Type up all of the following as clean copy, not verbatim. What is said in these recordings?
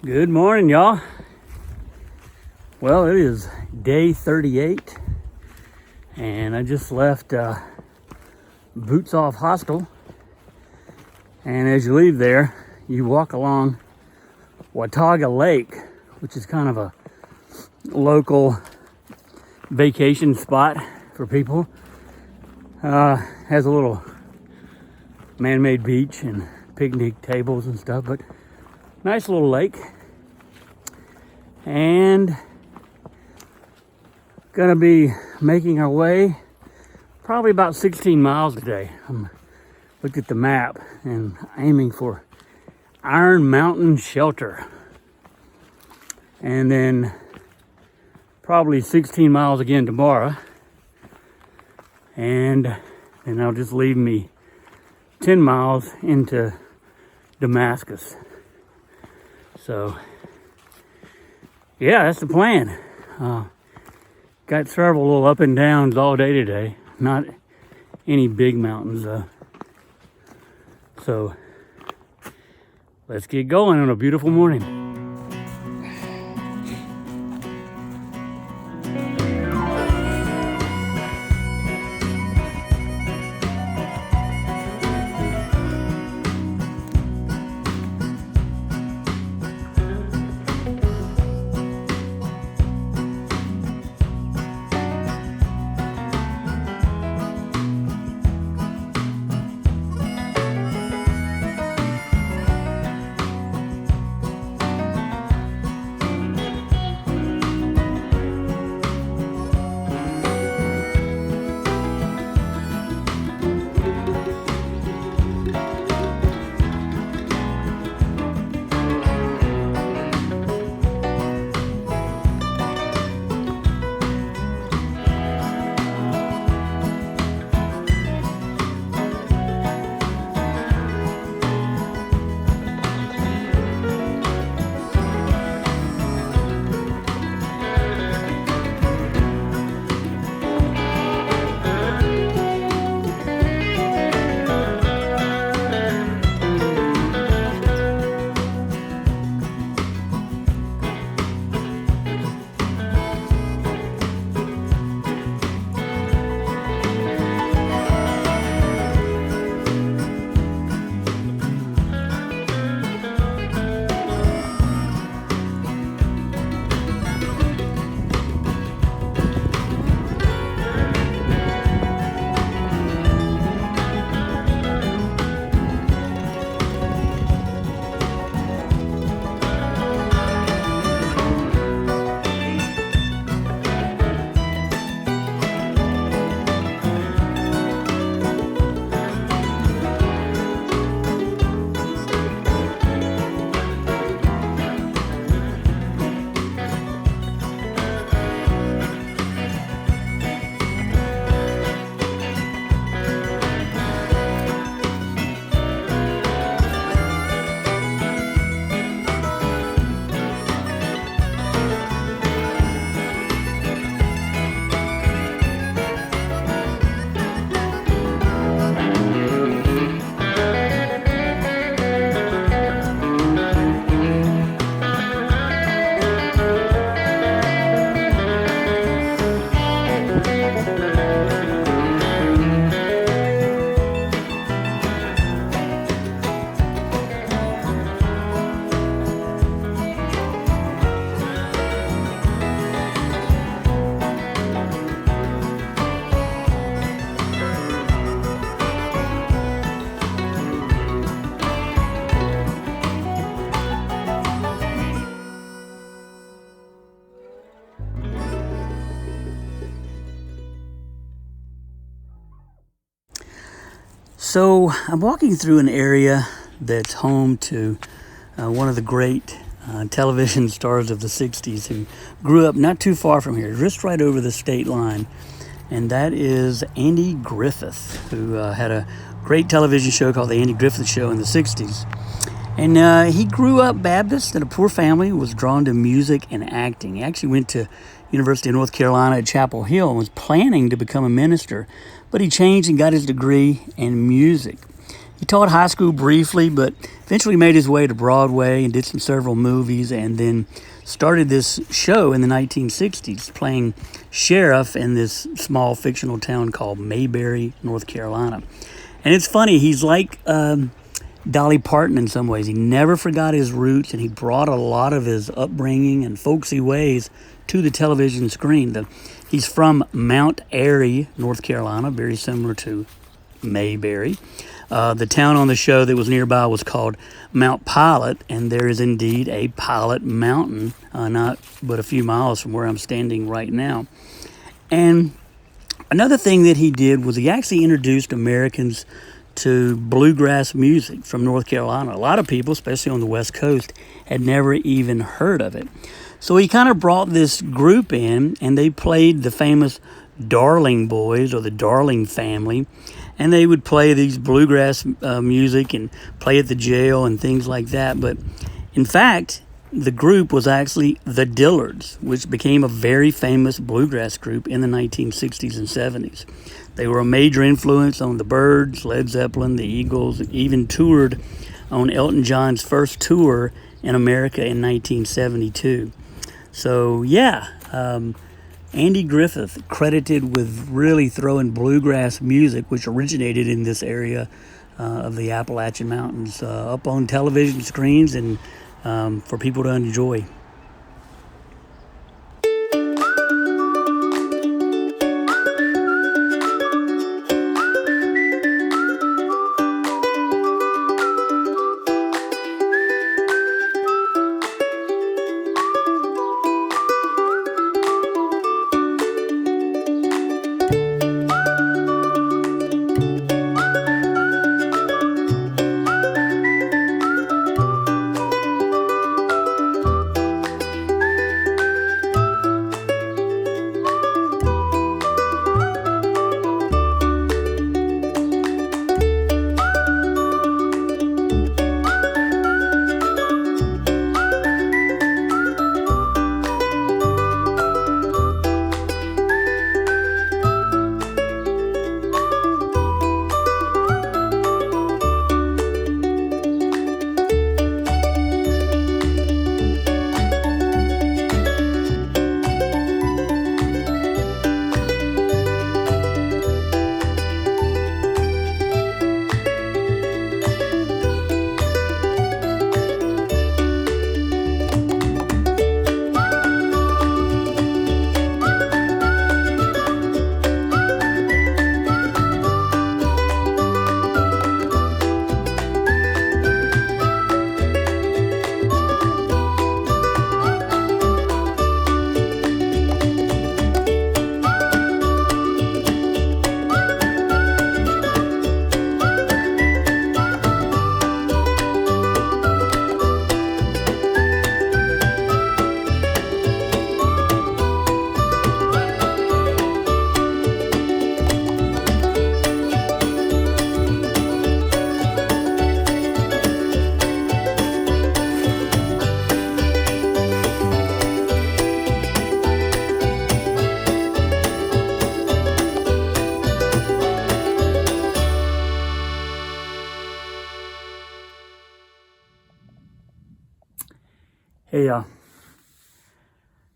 Good morning, y'all. Well, it is day 38, and I just left Boots Off Hostel. And as you leave there, you walk along Watauga Lake, which is kind of a local vacation spot for people. Has a little man-made beach and picnic tables and stuff, but nice little lake. And gonna be making our way probably about 16 miles today. I'm looked at the map and aiming for Iron Mountain Shelter, and then probably 16 miles again tomorrow, and then that'll just leave me 10 miles into Damascus. So yeah, that's the plan. Got several little up and downs all day today. Not any big mountains though. So let's get going on a beautiful morning. So I'm walking through an area that's home to one of the great television stars of the 60s who grew up not too far from here, just right over the state line. And that is Andy Griffith, who had a great television show called The Andy Griffith Show in the 60s. And he grew up Baptist in a poor family, was drawn to music and acting. He actually went to University of North Carolina at Chapel Hill and was planning to become a minister, but he changed and got his degree in music. He taught high school briefly, but eventually made his way to Broadway and did several movies, and then started this show in the 1960s, playing sheriff in this small fictional town called Mayberry, North Carolina. And it's funny, he's like Dolly Parton in some ways. He never forgot his roots, and he brought a lot of his upbringing and folksy ways to the television screen. He's from Mount Airy, North Carolina, very similar to Mayberry. The town on the show that was nearby was called Mount Pilot, and there is indeed a Pilot Mountain, not but a few miles from where I'm standing right now. And another thing that he did was he actually introduced Americans to bluegrass music from North Carolina. A lot of people, especially on the West Coast, had never even heard of it. So he kind of brought this group in, and they played the famous Darling Boys or the Darling Family, and they would play these bluegrass music and play at the jail and things like that. But in fact, the group was actually the Dillards, which became a very famous bluegrass group in the 1960s and 70s. They were a major influence on the Byrds, Led Zeppelin, the Eagles, and even toured on Elton John's first tour in America in 1972. So yeah, Andy Griffith credited with really throwing bluegrass music, which originated in this area of the Appalachian Mountains, up on television screens and for people to enjoy. Hey,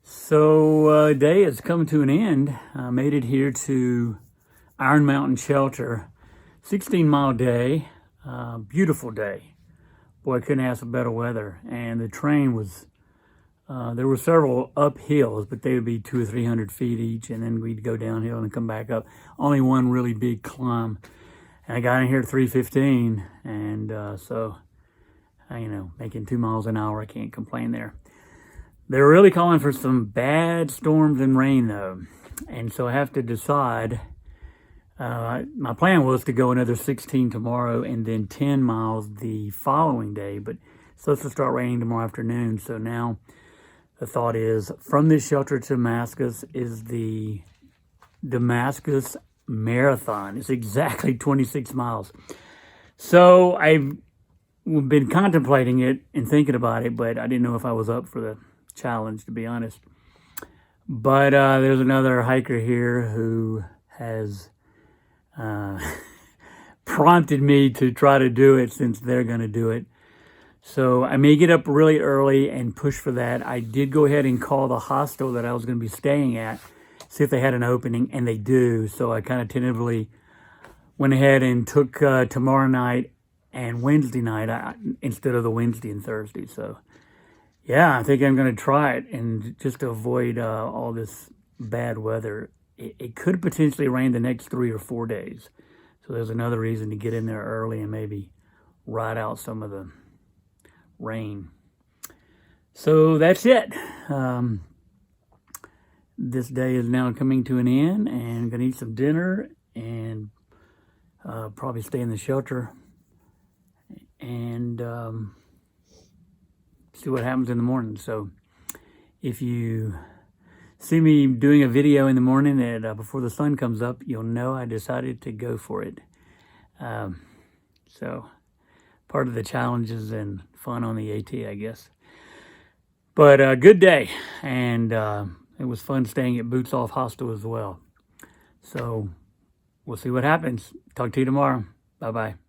so day is coming to an end. I made it here to Iron Mountain Shelter. 16-mile day, beautiful day. Boy, I couldn't ask for better weather. And the train was, there were several up hills, but they would be 200 or 300 feet each, and then we'd go downhill and come back up. Only one really big climb. And I got in here at 3:15, and so, you know, making 2 miles an hour, I can't complain there. They're really calling for some bad storms and rain, though. And so I have to decide. My plan was to go another 16 tomorrow and then 10 miles the following day, but it's supposed to start raining tomorrow afternoon. So now the thought is, from this shelter to Damascus is the Damascus Marathon. It's exactly 26 miles. So I've been contemplating it and thinking about it, but I didn't know if I was up for the challenge, to be honest. But there's another hiker here who has prompted me to try to do it since they're going to do it. So I may get up really early and push for that. I did go ahead and call the hostel that I was going to be staying at, see if they had an opening, and they do. So I kind of tentatively went ahead and took tomorrow night and Wednesday night instead of the Wednesday and Thursday. So yeah, I think I'm going to try it, and just to avoid all this bad weather. It could potentially rain the next 3 or 4 days. So there's another reason to get in there early and maybe ride out some of the rain. So that's it. This day is now coming to an end, and I'm going to eat some dinner and probably stay in the shelter and see what happens in the morning. So if you see me doing a video in the morning before the sun comes up, you'll know I decided to go for it. So part of the challenges and fun on the AT, I guess. But good day, and it was fun staying at Boots Off Hostel as well. So we'll see what happens. Talk to you tomorrow. Bye-bye.